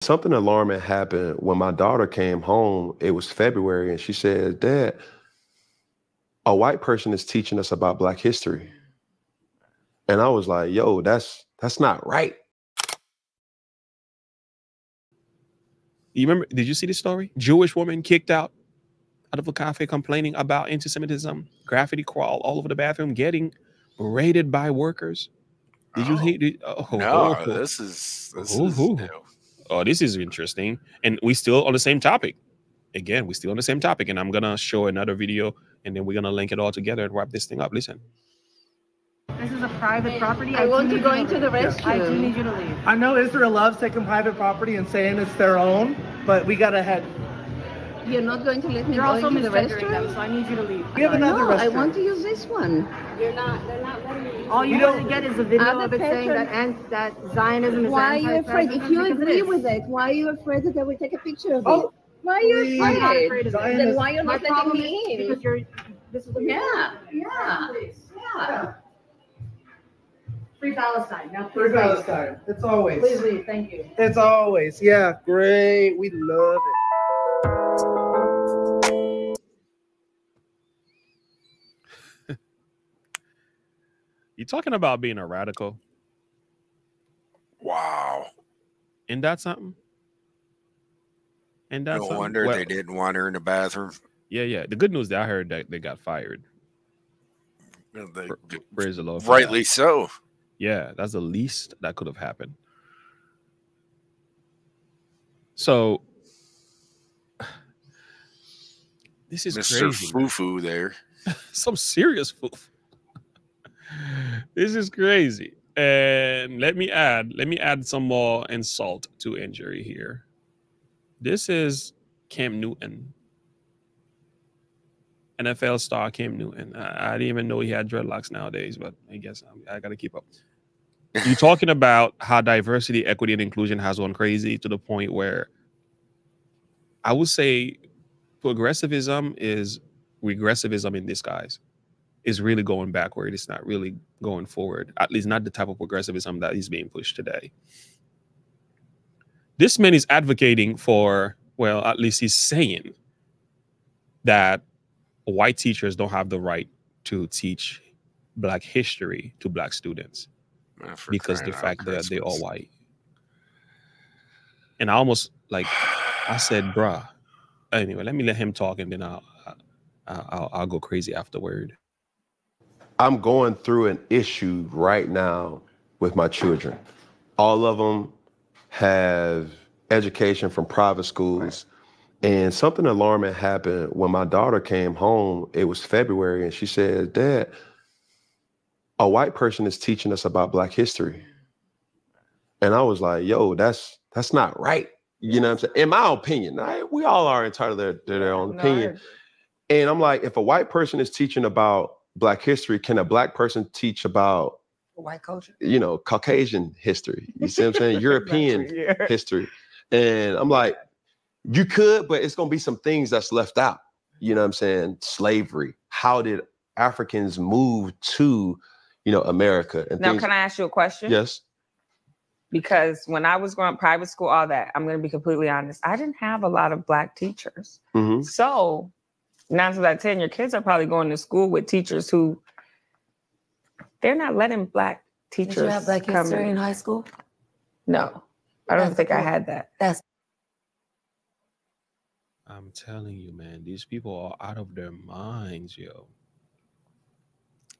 Something alarming happened when my daughter came home. It was February, and she said, "Dad, a white person is teaching us about Black history." And I was like, "Yo, that's not right." You remember? Did you see this story? Jewish woman kicked out of a cafe complaining about anti-Semitism. Graffiti crawl all over the bathroom, getting raided by workers. Did you Oh see? no, this is Oh, new. oh, this is interesting. And we still on the same topic. Again, we still on the same topic. And I'm gonna show another video, and then we're gonna link it all together and wrap this thing up. Listen. This is a private property. I want to go into the restroom. I do need you to leave. I know Israel loves taking private property and saying it's their own, but we gotta head. You're not going to let me You're go also into the misgendering them, restroom? so I need you to leave. We have another No, I restroom. want to use this one. They're not letting me. All you want to get is a video Other of it saying that Zionism is Why are you afraid? If you agree with it, why are you afraid that I will take a picture of it? Why are you please. I'm not afraid? afraid of it. Then why you're My not letting problem me is in? because you're. This is what you're Yeah. Free Palestine. Now, Free please leave. Palestine. It's always. Please leave. Thank you. It's always. Yeah, great. We love it. You talking about being a radical? Wow. Ain't that something? And that's No wonder they didn't want her in the bathroom. Yeah. The good news that I heard that they got fired. Praise the Lord. Rightly so. Yeah, that's the least that could have happened. So this is Mr. crazy. Fufu there. Some serious foo. This is crazy. And let me add some more insult to injury here. This is Cam Newton. NFL star Cam Newton. I didn't even know he had dreadlocks nowadays, but I guess I got to keep up. You're talking about how diversity, equity, and inclusion has gone crazy to the point where I would say progressivism is regressivism in disguise. Is really going backward. It's not really going forward. At least not the type of progressivism that is being pushed today. This man is advocating for, well, at least he's saying that white teachers don't have the right to teach Black history to Black students because the fact that they're all white. And I almost I said, bruh. Anyway, let me let him talk, and then I'll go crazy afterward. I'm going through an issue right now with my children. All of them have education from private schools. And something alarming happened when my daughter came home. It was February, and she said, "Dad, a white person is teaching us about Black history." And I was like, "Yo, that's not right." You know what I'm saying? In my opinion, we all are entitled to their own opinion. And I'm like, if a white person is teaching about Black history, can a Black person teach about White culture? Caucasian history? You see what I'm saying? European history. And I'm like, you could, but it's going to be some things that's left out. You know what I'm saying? Slavery. How did Africans move to, America? And now, can I ask you a question? Yes. Because when I was going private school, all that, I'm going to be completely honest, I didn't have a lot of Black teachers. Mm-hmm. So 9 times out of 10, your kids are probably going to school with teachers who they're not letting Black teachers. Did you have Black history in high school? No, I don't think I had that. I'm telling you, man, these people are out of their minds, yo.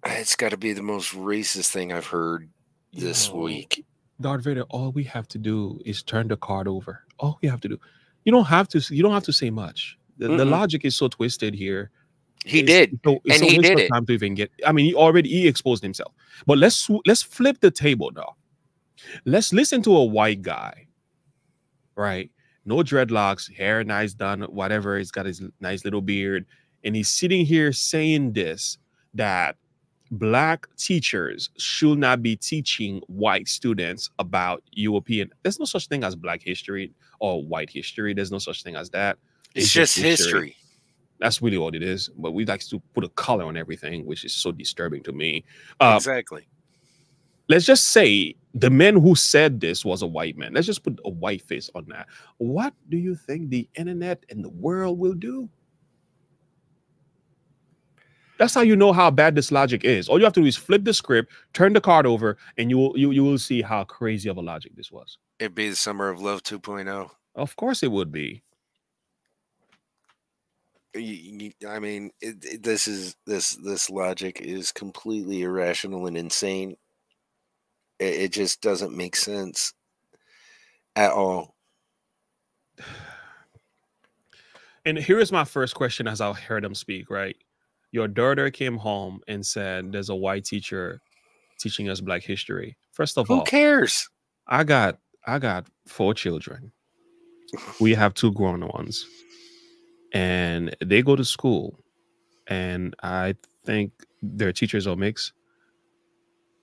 It's got to be the most racist thing I've heard this week. Darth Vader, all we have to do is turn the card over. All we have to do. You don't have to say much. The logic is so twisted here. He did. It's and he did it. Time to even get. I mean, he exposed himself. But let's flip the table now. Let's listen to a white guy, right? No dreadlocks, hair nice done, whatever. He's got his nice little beard, and he's sitting here saying this, that Black teachers should not be teaching white students about European. There's no such thing as Black history or white history. There's no such thing as that. It's just history. That's really all it is. But we like to put a color on everything, which is so disturbing to me. Exactly. let's just say the man who said this was a white man. Let's just put a white face on that. What do you think the internet and the world will do? That's how you know how bad this logic is. All you have to do is flip the script, turn the card over, and you will see how crazy of a logic this was. It'd be the summer of love 2.0. Of course it would be. I mean, this logic is completely irrational and insane. It just doesn't make sense at all. And here is my first question as I heard him speak, right? Your daughter came home and said there's a white teacher teaching us Black history. First of all, who cares? I got 4 children. We have 2 grown ones. And they go to school. And I think their teachers are mixed.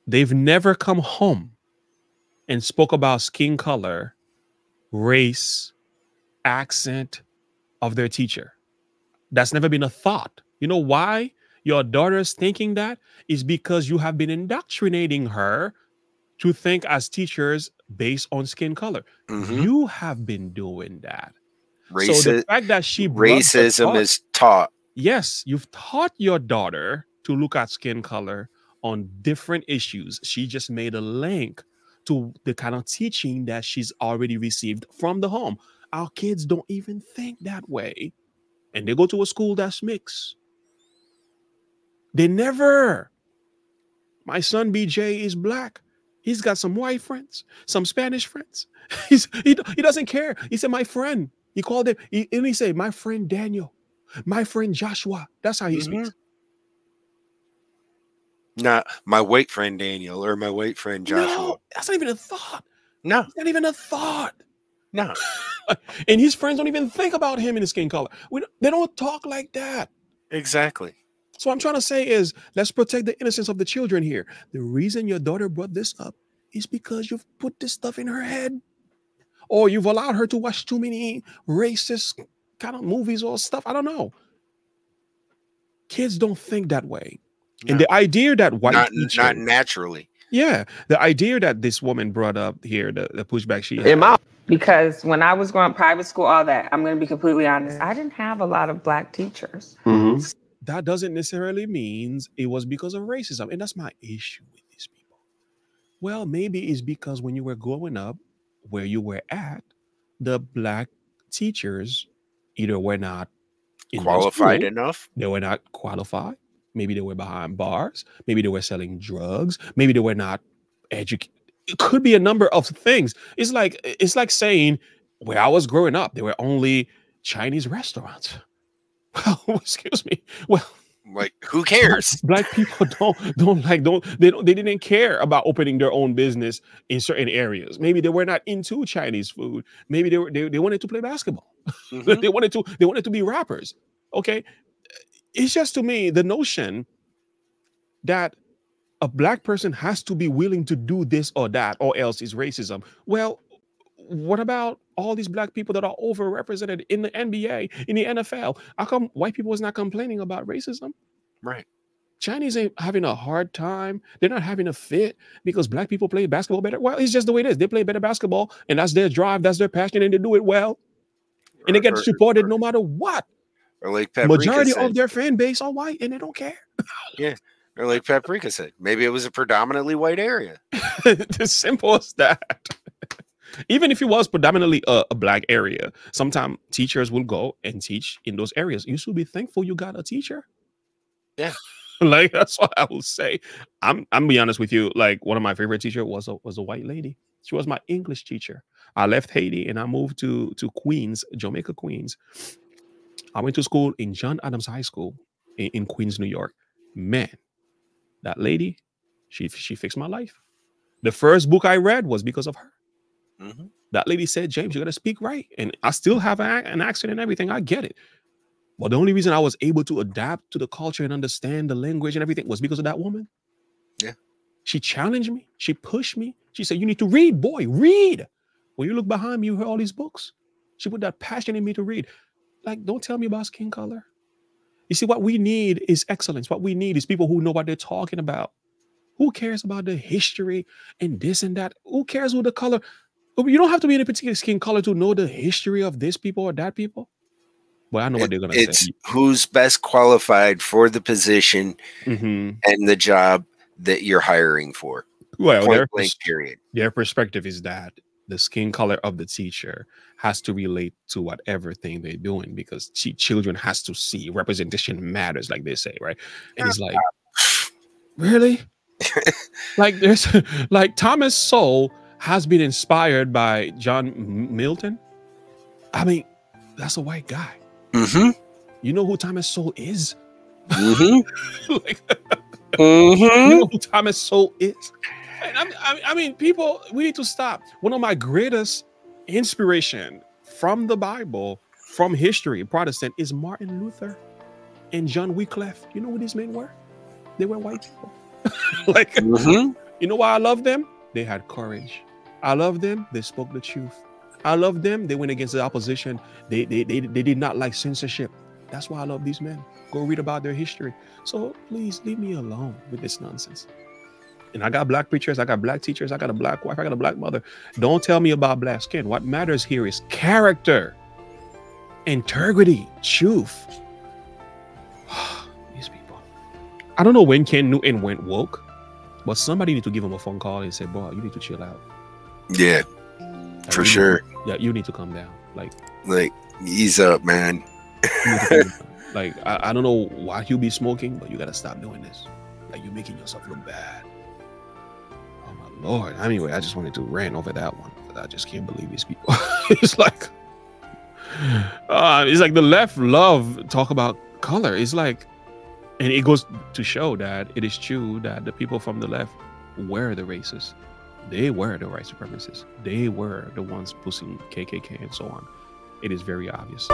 They've never come home and spoke about skin color, race, accent of their teacher. That's never been a thought. You know why your daughter is thinking that? Is because you have been indoctrinating her to think as teachers based on skin color. You have been doing that. So the fact that racism is taught. Yes, you've taught your daughter to look at skin color on different issues. She just made a link to the kind of teaching that she's already received from the home. Our kids don't even think that way. And they go to a school that's mixed. They never. My son BJ is Black. He's got some white friends, some Spanish friends. He doesn't care. He said, my friend. He called him, and he said, my friend Daniel, my friend Joshua. That's how he speaks. Not my white friend Daniel or my white friend Joshua. No, that's not even a thought. No. It's not even a thought. No. And his friends don't even think about him in his skin color. They don't talk like that. Exactly. So what I'm trying to say is, let's protect the innocence of the children here. The reason your daughter brought this up is because you've put this stuff in her head. Or you've allowed her to watch too many racist kind of movies or stuff. I don't know. Kids don't think that way. No. And the idea that white teachers, not naturally. Yeah. The idea that this woman brought up here, the pushback she had. Because when I was going private school, all that, I'm going to be completely honest, I didn't have a lot of Black teachers. That doesn't necessarily mean it was because of racism. And that's my issue with these people. Well, maybe it's because when you were growing up, where you were at, the Black teachers either were not qualified enough. They were not qualified. Maybe they were behind bars. Maybe they were selling drugs. Maybe they were not educated. It could be a number of things. It's like saying where I was growing up, there were only Chinese restaurants. Well, excuse me. Well, like, who cares? Black people they didn't care about opening their own business in certain areas. Maybe they were not into Chinese food. Maybe they wanted to play basketball. they wanted to be rappers. Okay. It's just, to me, the notion that a Black person has to be willing to do this or that, or else is racism. Well, what about all these Black people that are overrepresented in the NBA, in the NFL? How come white people is not complaining about racism? Right. Chinese ain't having a hard time. They're not having a fit because Black people play basketball better. Well, it's just the way it is. They play better basketball, and that's their drive, that's their passion, and they do it well. And they get supported no matter what. Or like majority of their fan base are white, and they don't care. Yeah. Or like Paprika said, maybe it was a predominantly white area. As simple as that. Even if it was predominantly a Black area, sometimes teachers will go and teach in those areas. You should be thankful you got a teacher. Yeah. Like, that's what I will say. I'm be honest with you. Like, one of my favorite teachers was a white lady. She was my English teacher. I left Haiti and I moved to Queens, Jamaica, Queens. I went to school in John Adams High School in Queens, New York. Man, that lady, she fixed my life. The first book I read was because of her. That lady said, James, you got to speak right. And I still have an accent and everything. I get it. But the only reason I was able to adapt to the culture and understand the language and everything was because of that woman. Yeah. She challenged me. She pushed me. She said, you need to read, boy, read. When you look behind me, you hear all these books. She put that passion in me to read. Like, don't tell me about skin color. You see, what we need is excellence. What we need is people who know what they're talking about. Who cares about the history and this and that? Who cares who the color? You don't have to be in a particular skin color to know the history of this people or that people. Well, I know what they're gonna It's say. who's best qualified for the position Mhm. and the job that you're hiring for. Well, Point blank, period. their perspective is that the skin color of the teacher has to relate to whatever thing they're doing, because children has to see representation matters, like they say, right? And it's like, really? Like there's like Thomas Sowell has been inspired by John Milton. I mean, that's a white guy. Mm-hmm. You know who Thomas Sowell is? Mm-hmm. Like, Mm-hmm. you know who Thomas Sowell is? And I mean, people, we need to stop. One of my greatest inspiration from the Bible, from history, Protestant, is Martin Luther and John Wycliffe. You know who these men were? They were white people. Like, Mm-hmm. you know why I love them? They had courage. I love them. They spoke the truth. I love them. They went against the opposition. They did not like censorship. That's why I love these men. Go read about their history. So please leave me alone with this nonsense. And I got black preachers, I got black teachers, I got a black wife, I got a black mother. Don't tell me about black skin. What matters here is character, integrity, truth. These people. I don't know when Ken Newton went woke, but somebody need to give him a phone call and say, "Boy, you need to chill out." Yeah, Like, for sure. You need to calm down. Like Ease up, man. you need to calm down. Like I don't know why you be smoking, but you gotta stop doing this. Like you're making yourself look bad. Oh my Lord. Anyway, I just wanted to rant over that one, but I just can't believe these people. It's like the left love talk about color. It's like, and it goes to show that it is true that the people from the left were the racists. They were the white supremacists. They were the ones pushing KKK and so on. It is very obvious.